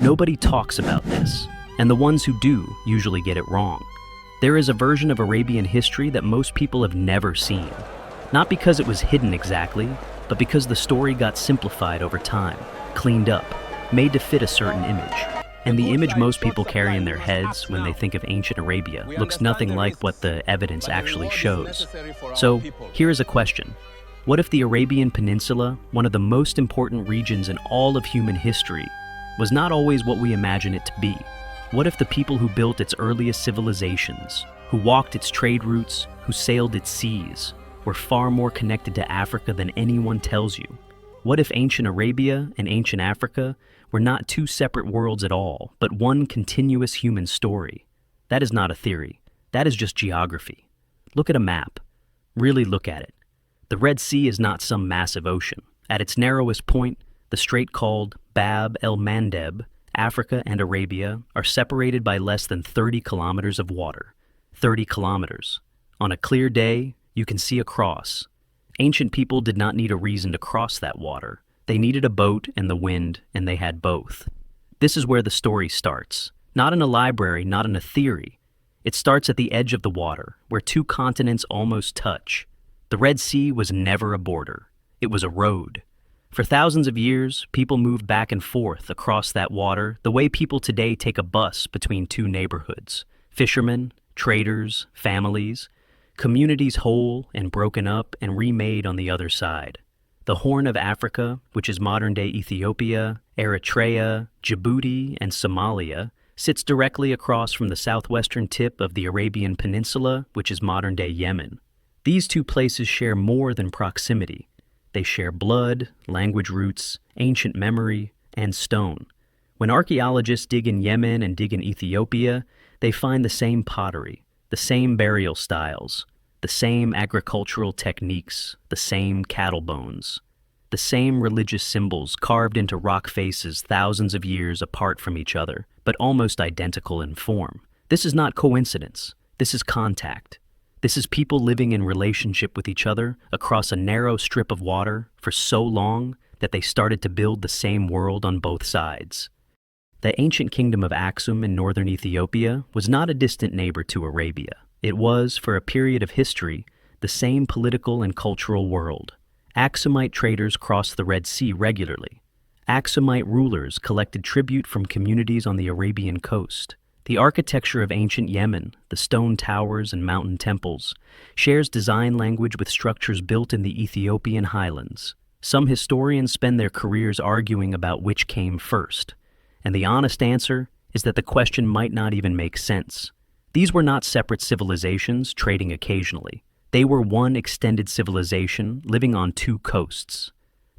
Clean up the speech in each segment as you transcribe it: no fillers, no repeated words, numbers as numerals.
Nobody talks about this, and the ones who do usually get it wrong. There is a version of Arabian history that most people have never seen. Not because it was hidden exactly, but because the story got simplified over time, cleaned up, made to fit a certain image. And the image most people carry in their heads when they think of ancient Arabia looks nothing like what the evidence actually shows. So, here is a question. What if the Arabian Peninsula, one of the most important regions in all of human history, was not always what we imagine it to be? What if the people who built its earliest civilizations, who walked its trade routes, who sailed its seas, were far more connected to Africa than anyone tells you? What if ancient Arabia and ancient Africa were not two separate worlds at all, but one continuous human story? That is not a theory. That is just geography. Look at a map. Really look at it. The Red Sea is not some massive ocean. At its narrowest point, the strait called Bab el-Mandeb, Africa and Arabia are separated by less than 30 kilometers of water. 30 kilometers. On a clear day, you can see across. Ancient people did not need a reason to cross that water. They needed a boat and the wind, and they had both. This is where the story starts. Not in a library, not in a theory. It starts at the edge of the water, where two continents almost touch. The Red Sea was never a border. It was a road. For thousands of years, people moved back and forth across that water the way people today take a bus between two neighborhoods. Fishermen, traders, families, communities whole and broken up and remade on the other side. The Horn of Africa, which is modern-day Ethiopia, Eritrea, Djibouti, and Somalia, sits directly across from the southwestern tip of the Arabian Peninsula, which is modern-day Yemen. These two places share more than proximity. They share blood, language roots, ancient memory, and stone. When archaeologists dig in Yemen and dig in Ethiopia, they find the same pottery, the same burial styles, the same agricultural techniques, the same cattle bones, the same religious symbols carved into rock faces thousands of years apart from each other, but almost identical in form. This is not coincidence. This is contact. This is people living in relationship with each other across a narrow strip of water for so long that they started to build the same world on both sides. The ancient kingdom of Axum in northern Ethiopia was not a distant neighbor to Arabia. It was, for a period of history, the same political and cultural world. Axumite traders crossed the Red Sea regularly. Axumite rulers collected tribute from communities on the Arabian coast. The architecture of ancient Yemen, the stone towers and mountain temples, shares design language with structures built in the Ethiopian highlands. Some historians spend their careers arguing about which came first, and the honest answer is that the question might not even make sense. These were not separate civilizations trading occasionally. They were one extended civilization living on two coasts.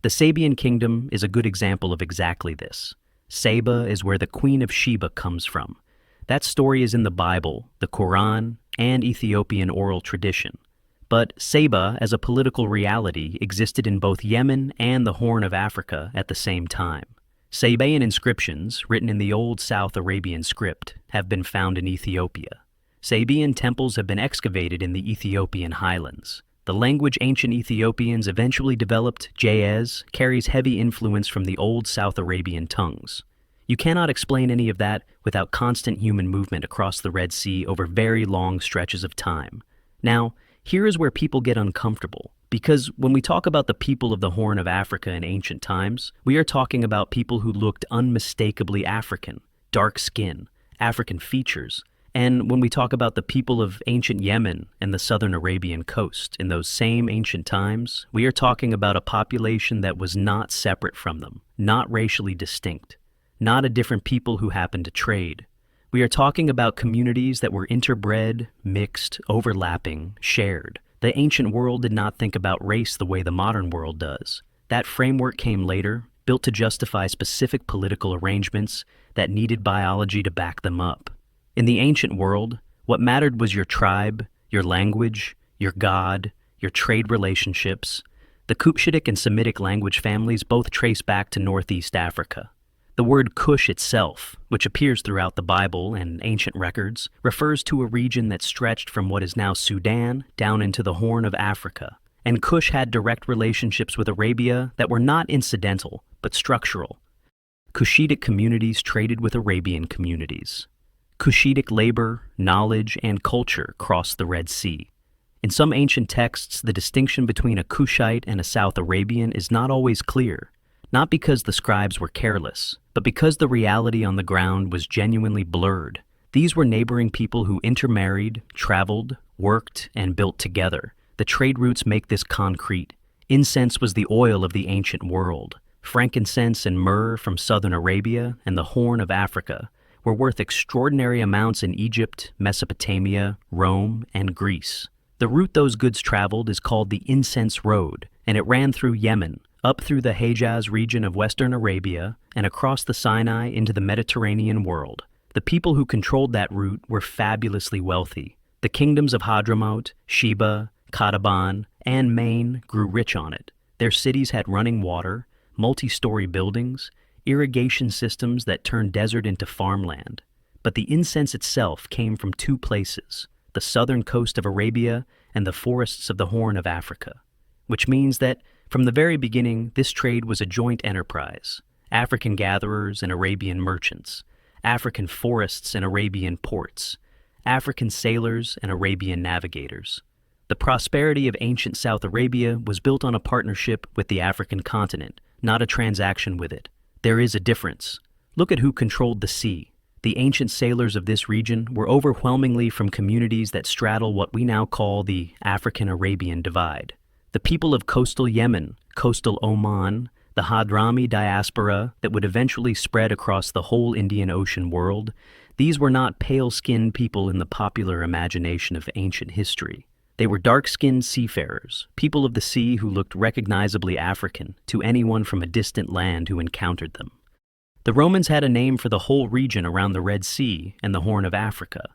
The Sabian kingdom is a good example of exactly this. Sheba is where the Queen of Sheba comes from. That story is in the Bible, the Quran, and Ethiopian oral tradition. But Sheba, as a political reality, existed in both Yemen and the Horn of Africa at the same time. Sabaean inscriptions, written in the Old South Arabian script, have been found in Ethiopia. Sabaean temples have been excavated in the Ethiopian highlands. The language ancient Ethiopians eventually developed, Ge'ez, carries heavy influence from the Old South Arabian tongues. You cannot explain any of that without constant human movement across the Red Sea over very long stretches of time. Now, here is where people get uncomfortable, because when we talk about the people of the Horn of Africa in ancient times, we are talking about people who looked unmistakably African, dark skin, African features. And when we talk about the people of ancient Yemen and the southern Arabian coast in those same ancient times, we are talking about a population that was not separate from them, not racially distinct, not a different people who happened to trade. We are talking about communities that were interbred, mixed, overlapping, shared. The ancient world did not think about race the way the modern world does. That framework came later, built to justify specific political arrangements that needed biology to back them up. In the ancient world, what mattered was your tribe, your language, your god, your trade relationships. The Cupchitic and Semitic language families both trace back to Northeast Africa. The word Cush itself, which appears throughout the Bible and ancient records, refers to a region that stretched from what is now Sudan down into the Horn of Africa. And Cush had direct relationships with Arabia that were not incidental, but structural. Cushitic communities traded with Arabian communities. Cushitic labor, knowledge, and culture crossed the Red Sea. In some ancient texts, the distinction between a Cushite and a South Arabian is not always clear, not because the scribes were careless, but because the reality on the ground was genuinely blurred. These were neighboring people who intermarried, traveled, worked, and built together. The trade routes make this concrete. Incense was the oil of the ancient world. Frankincense and myrrh from southern Arabia and the Horn of Africa were worth extraordinary amounts in Egypt, Mesopotamia, Rome, and Greece. The route those goods traveled is called the Incense Road, and it ran through Yemen, up through the Hejaz region of western Arabia, and across the Sinai into the Mediterranean world. The people who controlled that route were fabulously wealthy. The kingdoms of Hadramaut, Sheba, Qataban, and Maine grew rich on it. Their cities had running water, multi-story buildings, irrigation systems that turned desert into farmland. But the incense itself came from two places, the southern coast of Arabia and the forests of the Horn of Africa, which means that from the very beginning, this trade was a joint enterprise. African gatherers and Arabian merchants, African forests and Arabian ports, African sailors and Arabian navigators. The prosperity of ancient South Arabia was built on a partnership with the African continent, not a transaction with it. There is a difference. Look at who controlled the sea. The ancient sailors of this region were overwhelmingly from communities that straddle what we now call the African-Arabian divide. The people of coastal Yemen, coastal Oman, the Hadrami diaspora that would eventually spread across the whole Indian Ocean world, these were not pale-skinned people in the popular imagination of ancient history. They were dark-skinned seafarers, people of the sea who looked recognizably African to anyone from a distant land who encountered them. The Romans had a name for the whole region around the Red Sea and the Horn of Africa.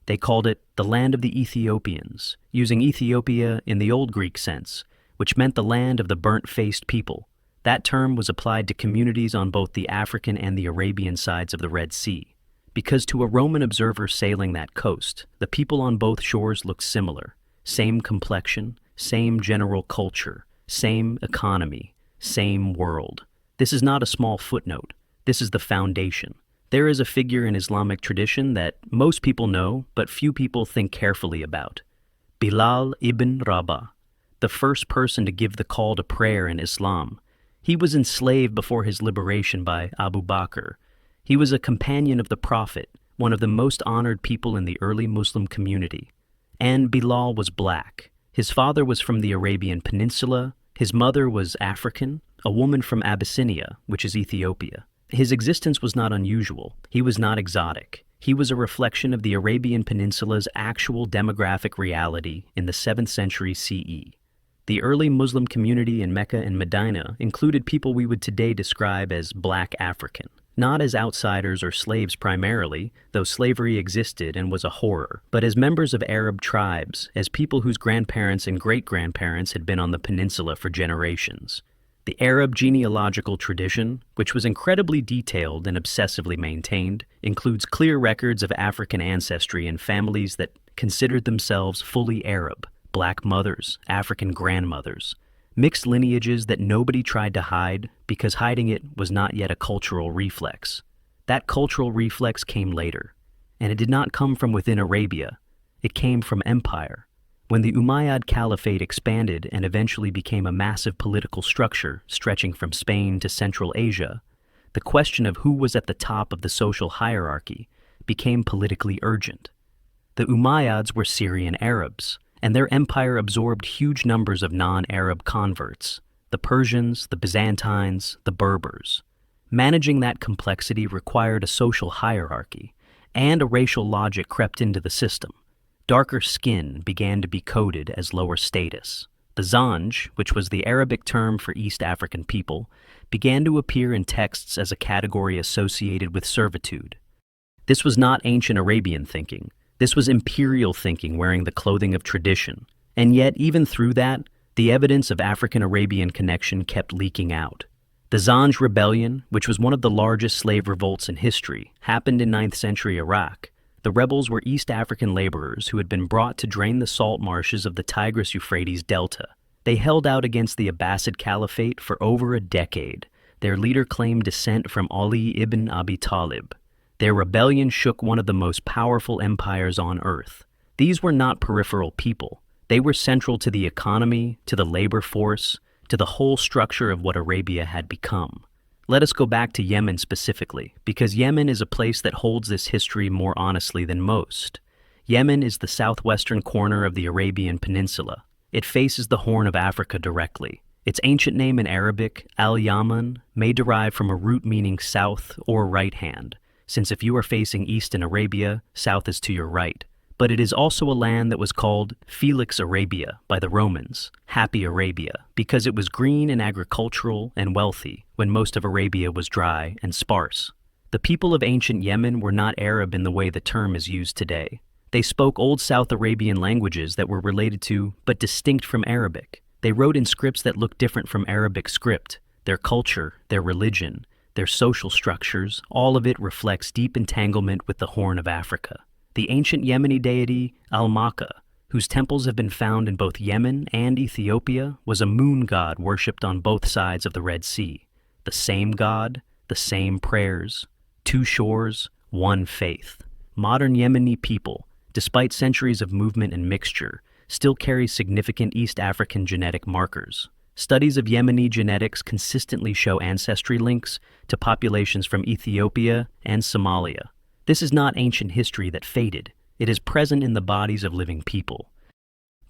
They called it the land of the Ethiopians, using Ethiopia in the Old Greek sense, which meant the land of the burnt-faced people. That term was applied to communities on both the African and the Arabian sides of the Red Sea, because to a Roman observer sailing that coast, the people on both shores looked similar. Same complexion, same general culture, same economy, same world. This is not a small footnote. This is the foundation. There is a figure in Islamic tradition that most people know, but few people think carefully about. Bilal ibn Rabah, the first person to give the call to prayer in Islam. He was enslaved before his liberation by Abu Bakr. He was a companion of the Prophet, one of the most honored people in the early Muslim community. And Bilal was black. His father was from the Arabian Peninsula. His mother was African, a woman from Abyssinia, which is Ethiopia. His existence was not unusual. He was not exotic. He was a reflection of the Arabian Peninsula's actual demographic reality in the 7th century CE. The early Muslim community in Mecca and Medina included people we would today describe as Black African, not as outsiders or slaves primarily, though slavery existed and was a horror, but as members of Arab tribes, as people whose grandparents and great-grandparents had been on the peninsula for generations. The Arab genealogical tradition, which was incredibly detailed and obsessively maintained, includes clear records of African ancestry in families that considered themselves fully Arab. Black mothers, African grandmothers, mixed lineages that nobody tried to hide because hiding it was not yet a cultural reflex. That cultural reflex came later, and it did not come from within Arabia. It came from empire. When the Umayyad Caliphate expanded and eventually became a massive political structure stretching from Spain to Central Asia, the question of who was at the top of the social hierarchy became politically urgent. The Umayyads were Syrian Arabs, and their empire absorbed huge numbers of non-Arab converts, the Persians, the Byzantines, the Berbers. Managing that complexity required a social hierarchy, and a racial logic crept into the system. Darker skin began to be coded as lower status. The Zanj, which was the Arabic term for East African people, began to appear in texts as a category associated with servitude. This was not ancient Arabian thinking. This was imperial thinking wearing the clothing of tradition. And yet, even through that, the evidence of African-Arabian connection kept leaking out. The Zanj Rebellion, which was one of the largest slave revolts in history, happened in 9th century Iraq. The rebels were East African laborers who had been brought to drain the salt marshes of the Tigris-Euphrates Delta. They held out against the Abbasid Caliphate for over a decade, Their leader claimed descent from Ali ibn Abi Talib. Their rebellion shook one of the most powerful empires on earth. These were not peripheral people. They were central to the economy, to the labor force, to the whole structure of what Arabia had become. Let us go back to Yemen specifically, because Yemen is a place that holds this history more honestly than most. Yemen is the southwestern corner of the Arabian Peninsula. It faces the Horn of Africa directly. Its ancient name in Arabic, Al-Yaman, may derive from a root meaning south or right hand, since if you are facing east in Arabia, south is to your right. But it is also a land that was called Felix Arabia by the Romans, Happy Arabia, because it was green and agricultural and wealthy when most of Arabia was dry and sparse. The people of ancient Yemen were not Arab in the way the term is used today. They spoke Old South Arabian languages that were related to, but distinct from Arabic. They wrote in scripts that looked different from Arabic script. Their culture, their religion, their social structures, all of it reflects deep entanglement with the Horn of Africa. The ancient Yemeni deity Al-Maka, whose temples have been found in both Yemen and Ethiopia, was a moon god worshipped on both sides of the Red Sea. The same God, the same prayers, two shores, one faith. Modern Yemeni people, despite centuries of movement and mixture, still carry significant East African genetic markers. Studies of Yemeni genetics consistently show ancestry links to populations from Ethiopia and Somalia. This is not ancient history that faded. It is present in the bodies of living people.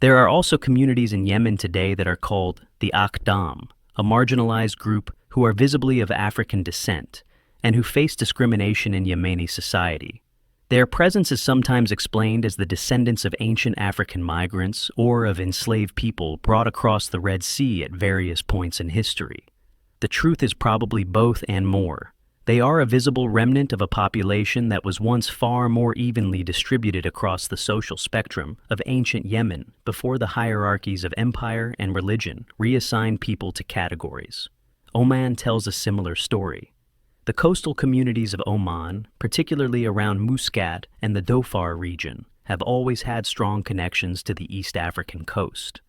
There are also communities in Yemen today that are called the Akdam, a marginalized group who are visibly of African descent and who face discrimination in Yemeni society. Their presence is sometimes explained as the descendants of ancient African migrants or of enslaved people brought across the Red Sea at various points in history. The truth is probably both and more. They are a visible remnant of a population that was once far more evenly distributed across the social spectrum of ancient Yemen before the hierarchies of empire and religion reassigned people to categories. Oman tells a similar story. The coastal communities of Oman, particularly around Muscat and the Dhofar region, have always had strong connections to the East African coast.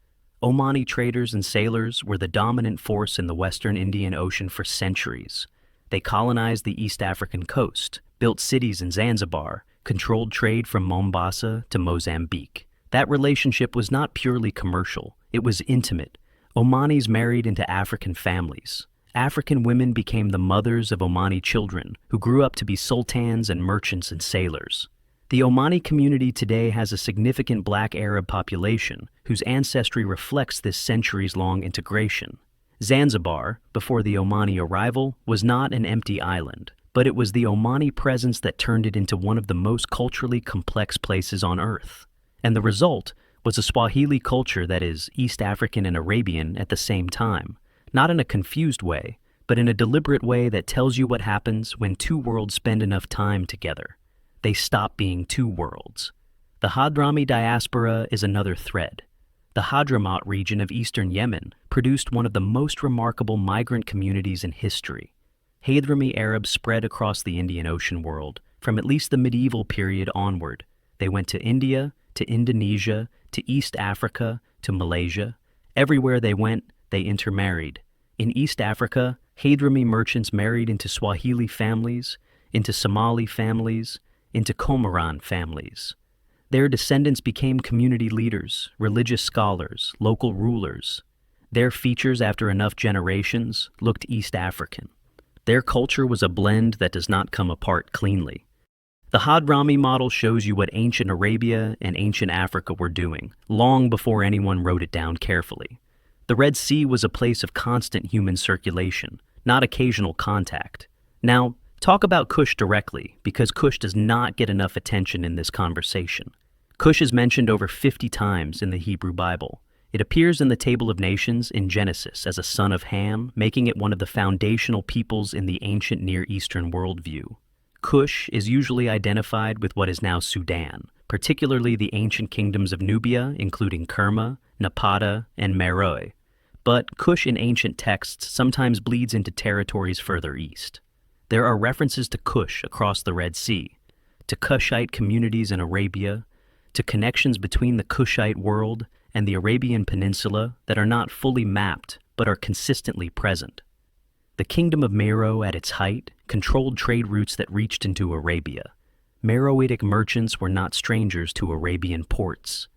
Omani traders and sailors were the dominant force in the Western Indian Ocean for centuries. They colonized the East African coast, built cities in Zanzibar, controlled trade from Mombasa to Mozambique. That relationship was not purely commercial, it was intimate. Omanis married into African families. African women became the mothers of Omani children, who grew up to be sultans and merchants and sailors. The Omani community today has a significant black Arab population, whose ancestry reflects this centuries-long integration. Zanzibar, before the Omani arrival, was not an empty island, but it was the Omani presence that turned it into one of the most culturally complex places on earth. And the result was a Swahili culture that is East African and Arabian at the same time, not in a confused way, but in a deliberate way that tells you what happens when two worlds spend enough time together. They stop being two worlds. The Hadrami diaspora is another thread. The Hadramaut region of eastern Yemen produced one of the most remarkable migrant communities in history. Hadrami Arabs spread across the Indian Ocean world from at least the medieval period onward. They went to India, to Indonesia, to East Africa, to Malaysia. Everywhere they went, they intermarried. In East Africa, Hadrami merchants married into Swahili families, into Somali families, into Comoran families. Their descendants became community leaders, religious scholars, local rulers. Their features, after enough generations, looked East African. Their culture was a blend that does not come apart cleanly. The Hadrami model shows you what ancient Arabia and ancient Africa were doing, long before anyone wrote it down carefully. The Red Sea was a place of constant human circulation, not occasional contact. Now, talk about Cush directly, because Cush does not get enough attention in this conversation. Cush is mentioned over 50 times in the Hebrew Bible. It appears in the Table of Nations in Genesis as a son of Ham, making it one of the foundational peoples in the ancient Near Eastern worldview. Cush is usually identified with what is now Sudan, particularly the ancient kingdoms of Nubia, including Kerma, Napata, and Meroe. But Cush in ancient texts sometimes bleeds into territories further east. There are references to Cush across the Red Sea, to Cushite communities in Arabia, to connections between the Cushite world and the Arabian Peninsula that are not fully mapped but are consistently present. The kingdom of Meroe at its height controlled trade routes that reached into Arabia. Meroitic merchants were not strangers to Arabian ports.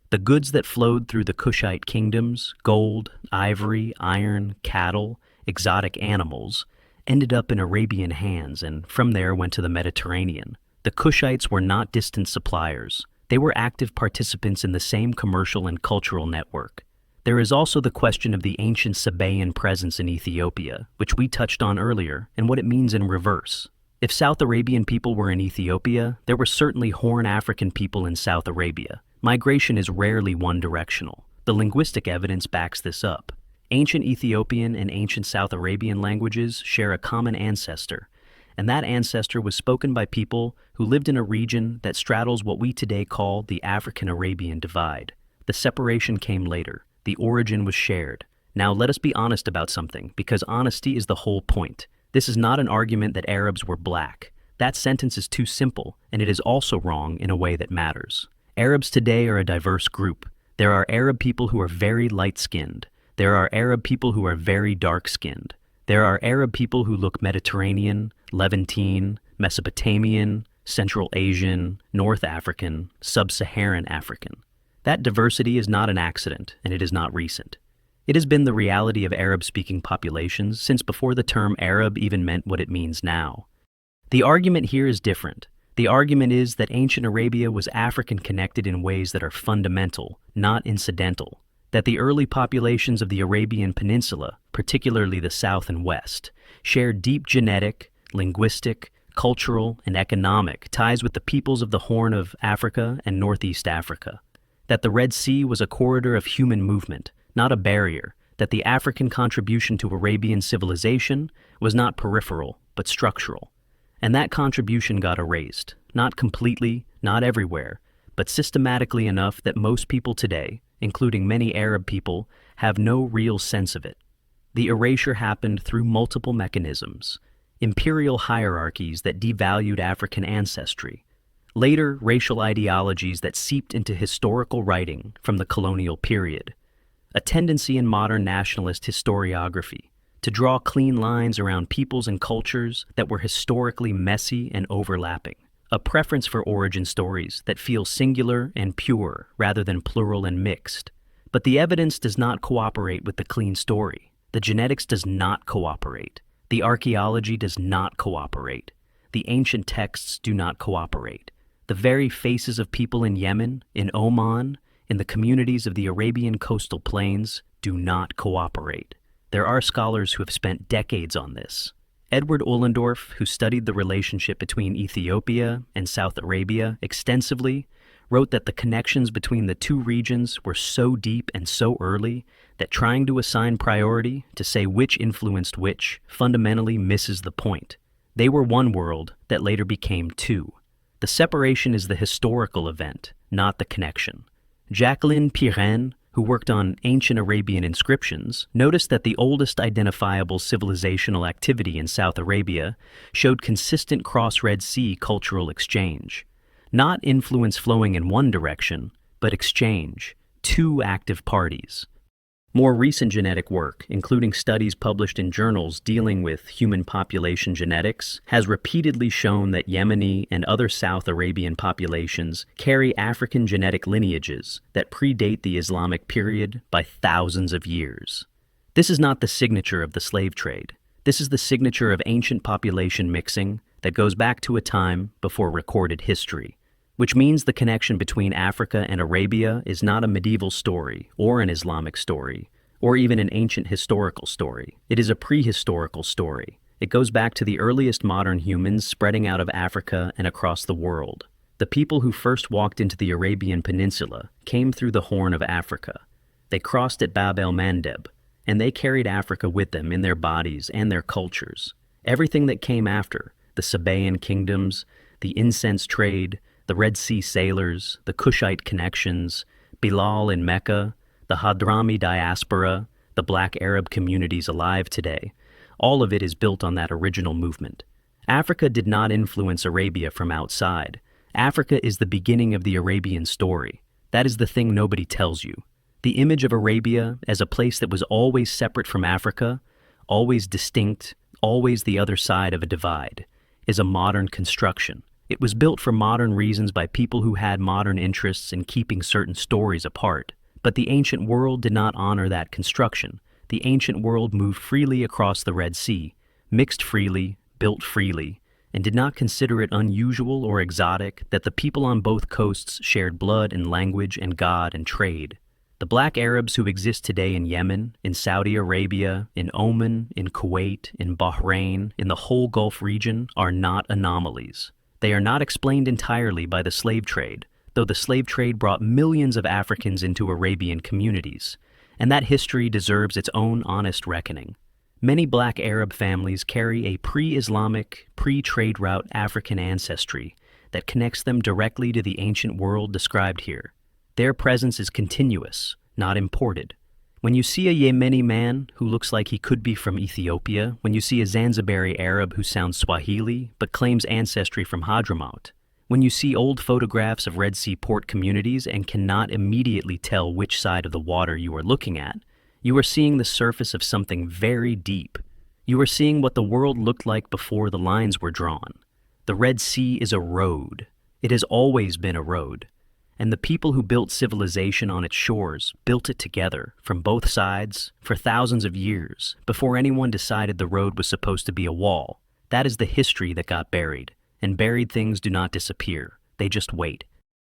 The goods that flowed through the Cushite kingdoms, gold, ivory, iron, cattle, exotic animals, ended up in Arabian hands and from there went to the Mediterranean. The Cushites were not distant suppliers. They were active participants in the same commercial and cultural network. There is also the question of the ancient Sabaean presence in Ethiopia, which we touched on earlier, and what it means in reverse. If South Arabian people were in Ethiopia, there were certainly Horn African people in South Arabia. Migration is rarely one-directional. The linguistic evidence backs this up. Ancient Ethiopian and ancient South Arabian languages share a common ancestor, and that ancestor was spoken by people who lived in a region that straddles what we today call the African-Arabian divide. The separation came later. The origin was shared. Now let us be honest about something, because honesty is the whole point. This is not an argument that Arabs were black. That sentence is too simple, and it is also wrong in a way that matters. Arabs today are a diverse group. There are Arab people who are very light-skinned. There are Arab people who are very dark-skinned. There are Arab people who look Mediterranean, Levantine, Mesopotamian, Central Asian, North African, Sub-Saharan African. That diversity is not an accident, and it is not recent. It has been the reality of Arab-speaking populations since before the term Arab even meant what it means now. The argument here is different. The argument is that ancient Arabia was African-connected in ways that are fundamental, not incidental. That the early populations of the Arabian Peninsula, particularly the South and West, shared deep genetic, linguistic, cultural, and economic ties with the peoples of the Horn of Africa and Northeast Africa. That the Red Sea was a corridor of human movement, not a barrier. That the African contribution to Arabian civilization was not peripheral, but structural. And that contribution got erased, not completely, not everywhere, but systematically enough that most people today, including many Arab people, have no real sense of it. The erasure happened through multiple mechanisms: imperial hierarchies that devalued African ancestry, later racial ideologies that seeped into historical writing from the colonial period, a tendency in modern nationalist historiography to draw clean lines around peoples and cultures that were historically messy and overlapping, a preference for origin stories that feel singular and pure rather than plural and mixed. But the evidence does not cooperate with the clean story. The genetics does not cooperate. The archaeology does not cooperate. The ancient texts do not cooperate. The very faces of people in Yemen, in Oman, in the communities of the Arabian coastal plains do not cooperate. There are scholars who have spent decades on this. Edward Ullendorf, who studied the relationship between Ethiopia and South Arabia extensively, wrote that the connections between the two regions were so deep and so early that trying to assign priority to say which influenced which fundamentally misses the point. They were one world that later became two. The separation is the historical event, not the connection. Jacqueline Pirenne, who worked on ancient Arabian inscriptions, noticed that the oldest identifiable civilizational activity in South Arabia showed consistent cross-Red Sea cultural exchange. Not influence flowing in one direction, but exchange, two active parties. More recent genetic work, including studies published in journals dealing with human population genetics, has repeatedly shown that Yemeni and other South Arabian populations carry African genetic lineages that predate the Islamic period by thousands of years. This is not the signature of the slave trade. This is the signature of ancient population mixing that goes back to a time before recorded history, which means the connection between Africa and Arabia is not a medieval story or an Islamic story, or even an ancient historical story. It is a prehistorical story. It goes back to the earliest modern humans spreading out of Africa and across the world. The people who first walked into the Arabian Peninsula came through the Horn of Africa. They crossed at Bab el-Mandeb, and they carried Africa with them in their bodies and their cultures. Everything that came after, the Sabaean kingdoms, the incense trade, the Red Sea sailors, the Cushite connections, Bilal in Mecca, the Hadrami diaspora, the black Arab communities alive today, all of it is built on that original movement. Africa did not influence Arabia from outside. Africa is the beginning of the Arabian story. That is the thing nobody tells you. The image of Arabia as a place that was always separate from Africa, always distinct, always the other side of a divide, is a modern construction. It was built for modern reasons by people who had modern interests in keeping certain stories apart. But the ancient world did not honor that construction. The ancient world moved freely across the Red Sea, mixed freely, built freely, and did not consider it unusual or exotic that the people on both coasts shared blood and language and God and trade. The black Arabs who exist today in Yemen, in Saudi Arabia, in Oman, in Kuwait, in Bahrain, in the whole Gulf region are not anomalies. They are not explained entirely by the slave trade, though the slave trade brought millions of Africans into Arabian communities, and that history deserves its own honest reckoning. Many black Arab families carry a pre-Islamic, pre-trade route African ancestry that connects them directly to the ancient world described here. Their presence is continuous, not imported. When you see a Yemeni man who looks like he could be from Ethiopia, when you see a Zanzibari Arab who sounds Swahili but claims ancestry from Hadramaut, when you see old photographs of Red Sea port communities and cannot immediately tell which side of the water you are looking at, you are seeing the surface of something very deep. You are seeing what the world looked like before the lines were drawn. The Red Sea is a road. It has always been a road. And the people who built civilization on its shores built it together, from both sides, for thousands of years, before anyone decided the road was supposed to be a wall. That is the history that got buried, and buried things do not disappear, they just wait.